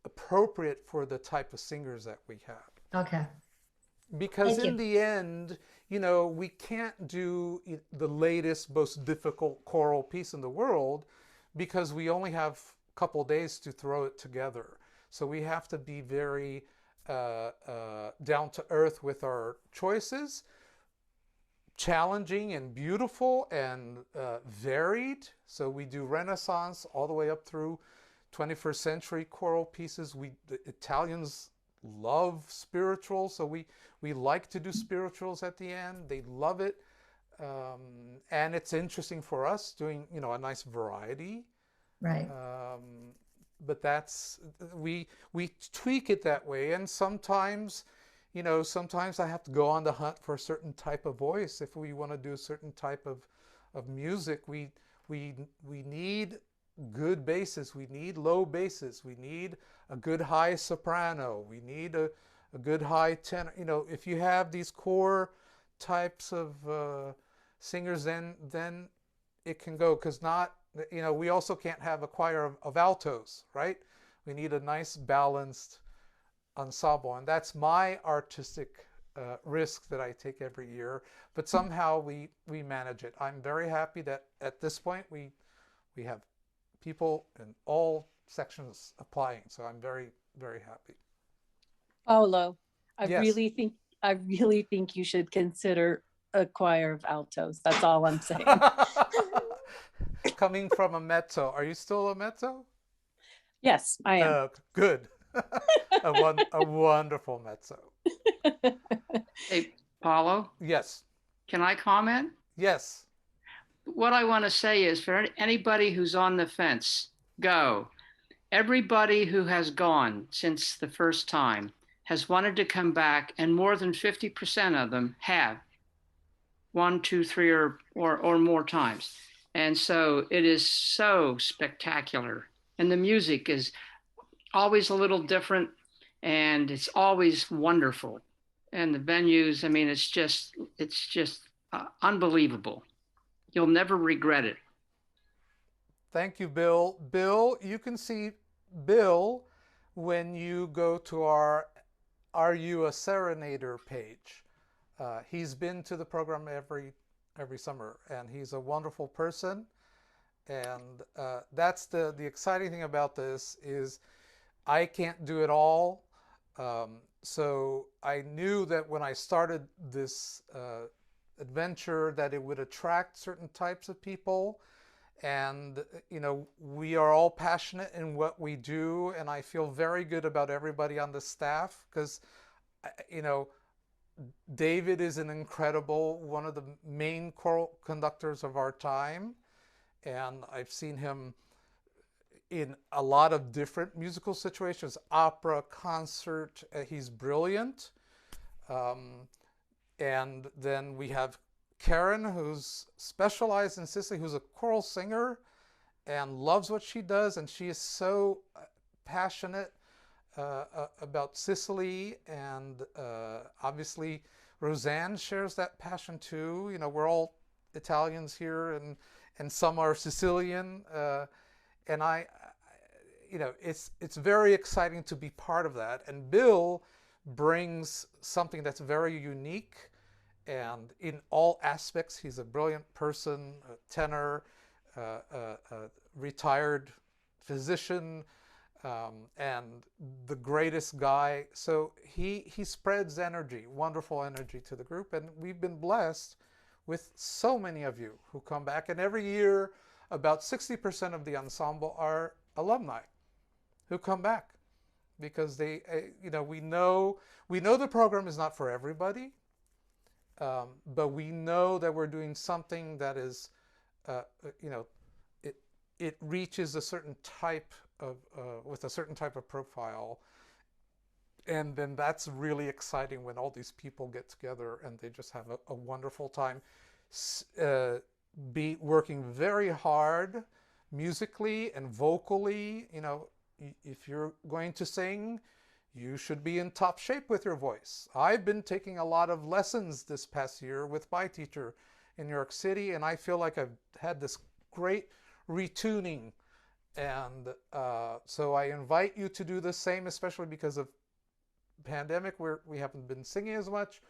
appropriate for the type of singers that we have. Okay. Because in the end, we can't do the latest, most difficult choral piece in the world because we only have a couple days to throw it together. So we have to be very down to earth with our choices, challenging and beautiful and varied. So we do Renaissance all the way up through 21st century choral pieces. The Italians love spirituals, so we like to do spirituals at the end. They love it, and it's interesting for us doing a nice variety. Right. But we tweak it that way, and sometimes I have to go on the hunt for a certain type of voice. If we want to do a certain type of music, we need good basses, we need low basses, we need a good high soprano, we need a good high tenor. If you have these core types of singers, then it can go, because we also can't have a choir of altos, right? We need a nice balanced ensemble, and that's my artistic risk that I take every year, but somehow we manage it. I'm very happy that at this point we have people in all sections applying, so I'm very, very happy. Paulo, I Yes. really think you should consider a choir of altos. That's all I'm saying. Coming from a mezzo, are you still a mezzo? Yes, I am. Good. a wonderful mezzo. Hey, Paulo? Yes. Can I comment? Yes. What I want to say is, for anybody who's on the fence, go. Everybody who has gone since the first time has wanted to come back, and more than 50% of them have 1, 2, 3, or more times. And so it is so spectacular. And the music is always a little different, and it's always wonderful. And the venues, I mean, it's just unbelievable. You'll never regret it. Thank you, Bill. Bill, you can see Bill when you go to our Are You a Serenader page. He's been to the program every summer, and he's a wonderful person. And that's the exciting thing about this is I can't do it all. So I knew that when I started this adventure that it would attract certain types of people. And, you know, we are all passionate in what we do. And I feel very good about everybody on the staff because, you know, David is an incredible, one of the main choral conductors of our time. And I've seen him in a lot of different musical situations, opera, concert. He's brilliant. And then we have Karen, who's specialized in Sicily, who's a choral singer and loves what she does. And she is so passionate about Sicily. And obviously, Roseanne shares that passion too. You know, we're all Italians here, and some are Sicilian. And you know, it's very exciting to be part of that. And Bill brings something that's very unique, and in all aspects, he's a brilliant person, a tenor, a retired physician, and the greatest guy. So he spreads energy, wonderful energy to the group, and we've been blessed with so many of you who come back. And every year, about 60% of the ensemble are alumni who come back because they, you know, we know the program is not for everybody, but we know that we're doing something that is, you know, it reaches a certain type of, with a certain type of profile. And then that's really exciting when all these people get together and they just have a wonderful time. Be working very hard musically and vocally. You know, if you're going to sing, you should be in top shape with your voice. I've been taking a lot of lessons this past year with my teacher in New York City, and I feel like I've had this great retuning. And so I invite you to do the same, especially because of pandemic where we haven't been singing as much.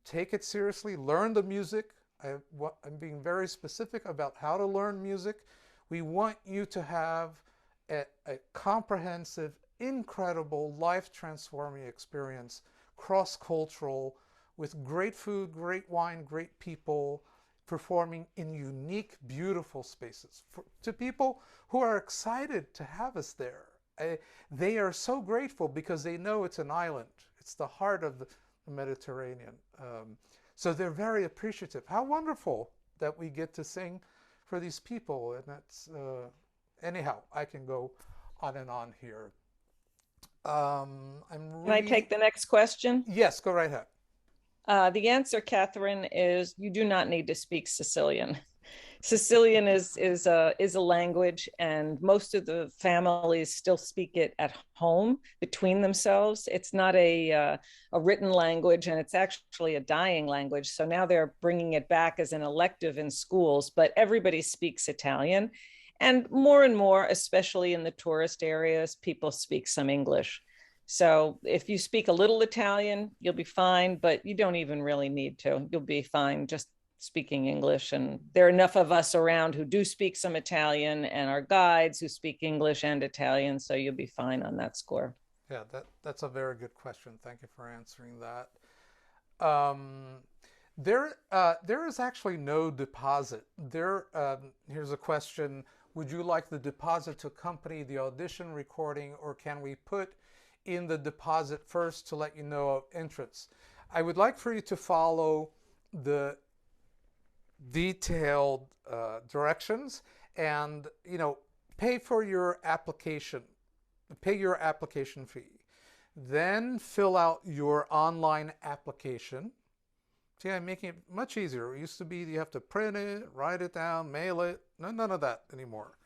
Take it seriously, learn the music. I'm being very specific about how to learn music. We want you to have a comprehensive, incredible, life-transforming experience, cross-cultural, with great food, great wine, great people, performing in unique, beautiful spaces. To people who are excited to have us there. They are so grateful because they know it's an island. It's the heart of the Mediterranean. So they're very appreciative. How wonderful that we get to sing for these people. And that's, anyhow, I can go on and on here. Can I take the next question? Yes, go right ahead. The answer, Catherine, is you do not need to speak Sicilian. Sicilian is a language, and most of the families still speak it at home between themselves. It's not a written language, and it's actually a dying language. So now they're bringing it back as an elective in schools, but everybody speaks Italian. And more, especially in the tourist areas, people speak some English. So if you speak a little Italian, you'll be fine, but you don't even really need to. You'll be fine just speaking English. And there are enough of us around who do speak some Italian, and our guides who speak English and Italian. So you'll be fine on that score. Yeah, that's a very good question. Thank you for answering that. There is actually no deposit. Here's a question. Would you like the deposit to accompany the audition recording, or can we put in the deposit first to let you know of entrance? I would like for you to follow the detailed directions and, you know, pay your application fee. Then fill out your online application. See, I'm making it much easier. It used to be you have to print it, write it down, mail it. No, none of that anymore.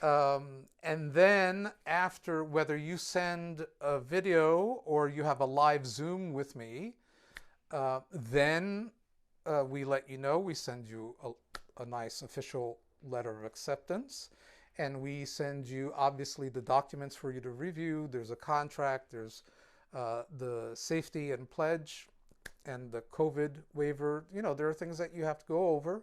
And then after, whether you send a video or you have a live Zoom with me, then we let you know. We send you a nice official letter of acceptance. and we send you obviously the documents for you to review. There's a contract, there's the safety and pledge and the COVID waiver. You know, there are things that you have to go over.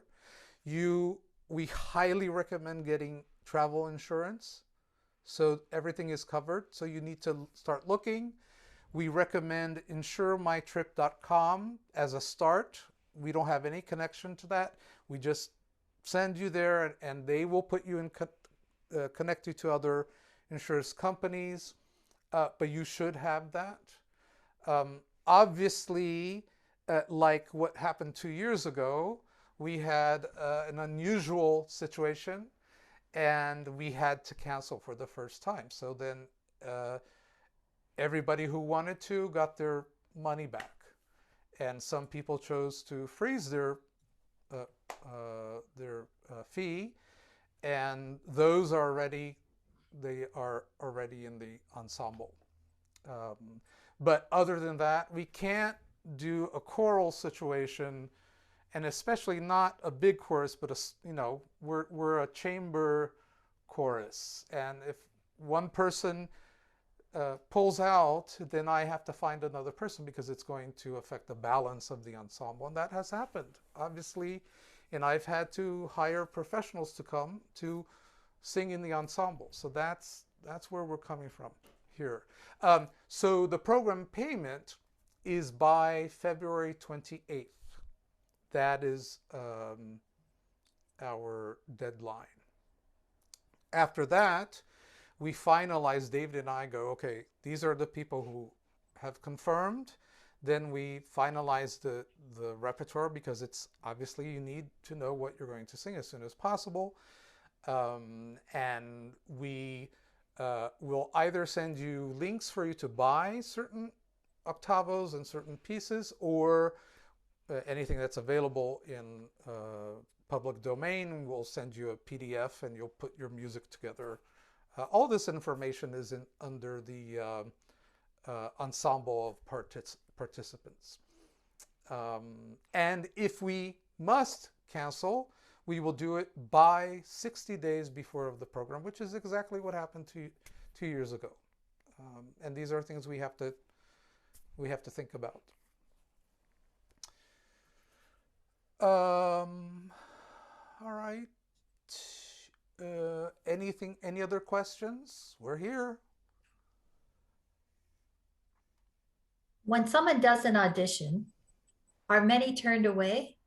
We highly recommend getting travel insurance so everything is covered. So you need to start looking. We recommend insuremytrip.com as a start. We don't have any connection to that. We just send you there, and they will put you in connect you to other insurance companies. But you should have that. Obviously, like what happened 2 years ago, we had an unusual situation, and we had to cancel for the first time. So then everybody who wanted to got their money back, and some people chose to freeze their fee, and those are already in the ensemble. But other than that, we can't do a choral situation, and especially not a big chorus, but we're a chamber chorus, and if one person pulls out, then I have to find another person because it's going to affect the balance of the ensemble, and that has happened, obviously, and I've had to hire professionals to come to sing in the ensemble. So that's where we're coming from here. So the program payment is by February 28th. That is our deadline. After that, we finalize, David and I go, okay, these are the people who have confirmed. Then we finalize the repertoire, because it's obviously you need to know what you're going to sing as soon as possible. And we will either send you links for you to buy certain octavos and certain pieces, or anything that's available in public domain. We'll send you a PDF and you'll put your music together. All this information is under the ensemble of participants. And if we must cancel, we will do it by 60 days before the program, which is exactly what happened 2 years ago. And these are things we have to think about. All right. Any other questions? We're here. When someone does an audition, are many turned away?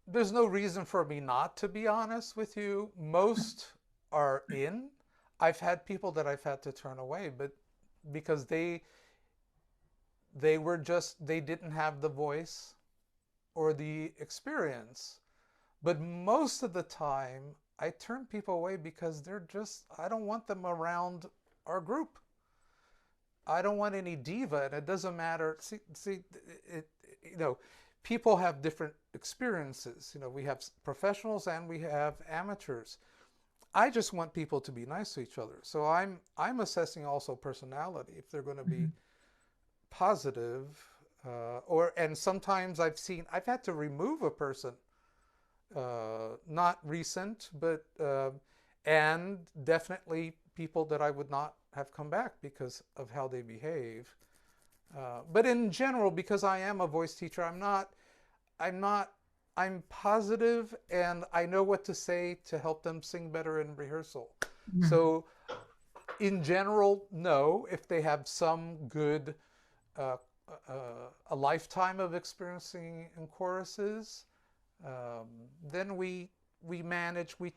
There's no reason for me not to be honest with you. Most are in. I've had people that I've had to turn away, but because they didn't have the voice or the experience. But most of the time, I turn people away because I don't want them around our group. I don't want any diva, and it doesn't matter. People have different experiences. We have professionals and we have amateurs. I just want people to be nice to each other. So I'm assessing also personality, if they're going to be positive, and sometimes I've had to remove a person, not recent, but and definitely people that I would not have come back because of how they behave. But in general, because I am a voice teacher, I'm positive, and I know what to say to help them sing better in rehearsal. So in general, no. If they have some good, a lifetime of experiencing in choruses, then we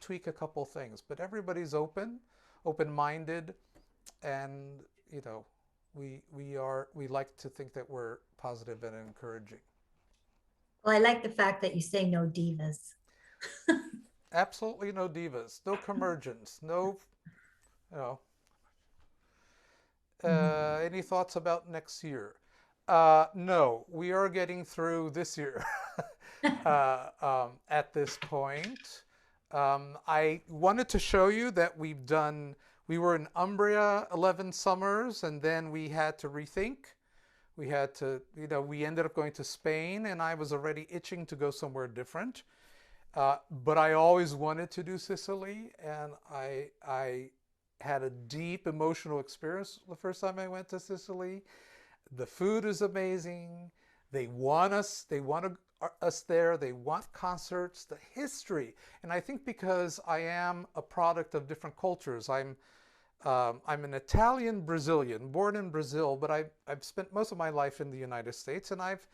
tweak a couple things. But everybody's open-minded, and we like to think that we're positive and encouraging. Well, I like the fact that you say no divas. Absolutely no divas, no commergence, no, any thoughts about next year? No, we are getting through this year at this point. I wanted to show you that we were in Umbria 11 summers, and then we had to rethink. We had to, we ended up going to Spain, and I was already itching to go somewhere different. But I always wanted to do Sicily, and I had a deep emotional experience the first time I went to Sicily. The food is amazing. They want us there. They want concerts, the history. And I think because I am a product of different cultures, I'm an Italian Brazilian, born in Brazil, but I've spent most of my life in the United States, and I've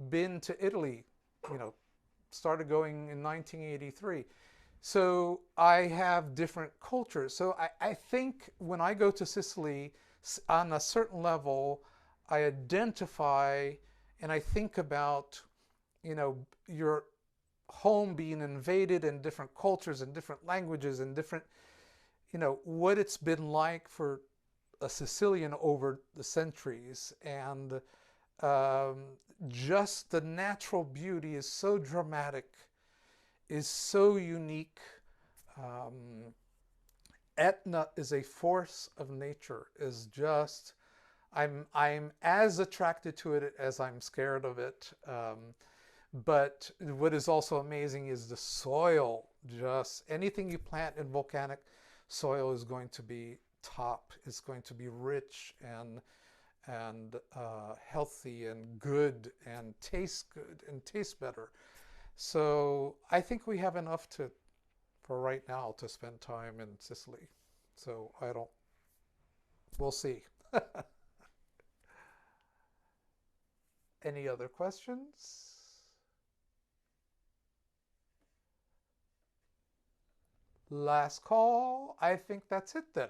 been to Italy, started going in 1983. So I have different cultures. So I think when I go to Sicily, on a certain level, I identify and I think about, your home being invaded in different cultures and different languages and different, what it's been like for a Sicilian over the centuries. And just the natural beauty is so dramatic, is so unique. Etna is a force of nature, is just, I'm as attracted to it as I'm scared of it. But what is also amazing is the soil. Just anything you plant in volcanic soil is going to be top, is going to be rich and healthy and good and taste good and taste better. So I think we have enough for right now to spend time in Sicily. So we'll see. Any other questions? Last call. I think that's it then.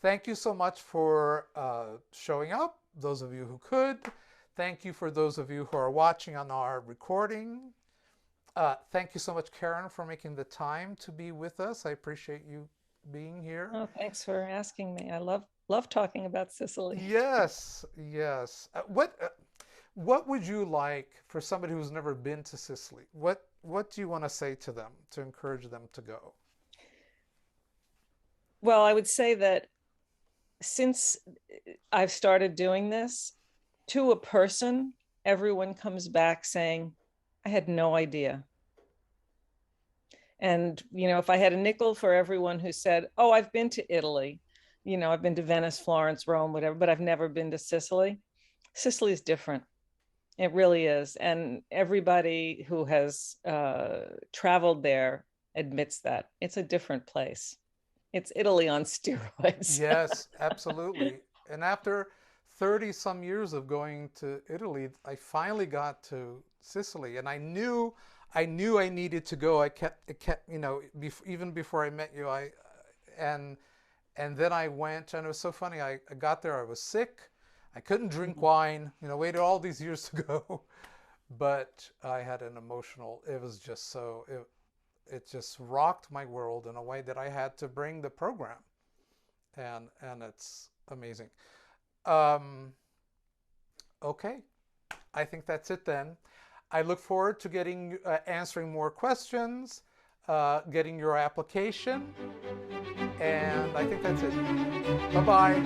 Thank you so much for showing up, those of you who could. Thank you for those of you who are watching on our recording. Thank you so much, Karen, for making the time to be with us. I appreciate you being here. Oh, thanks for asking me. I love talking about Sicily. Yes, yes. What would you like for somebody who's never been to Sicily? What do you want to say to them to encourage them to go? Well, I would say that since I've started doing this, to a person, everyone comes back saying, I had no idea. And, if I had a nickel for everyone who said, oh, I've been to Italy, I've been to Venice, Florence, Rome, whatever, but I've never been to Sicily. Sicily is different. It really is. And everybody who has traveled there admits that it's a different place. It's Italy on steroids. Yes, absolutely. And after 30 some years of going to Italy, I finally got to Sicily, and I knew I needed to go. It kept even before I met you, and then I went, and it was so funny. I got there, I was sick. I couldn't drink wine, waited all these years to go, but I had an emotional, it was just so, it just rocked my world in a way that I had to bring the program, and it's amazing. Okay, I think that's it then. I look forward to answering more questions, getting your application, and I think that's it. Bye-bye.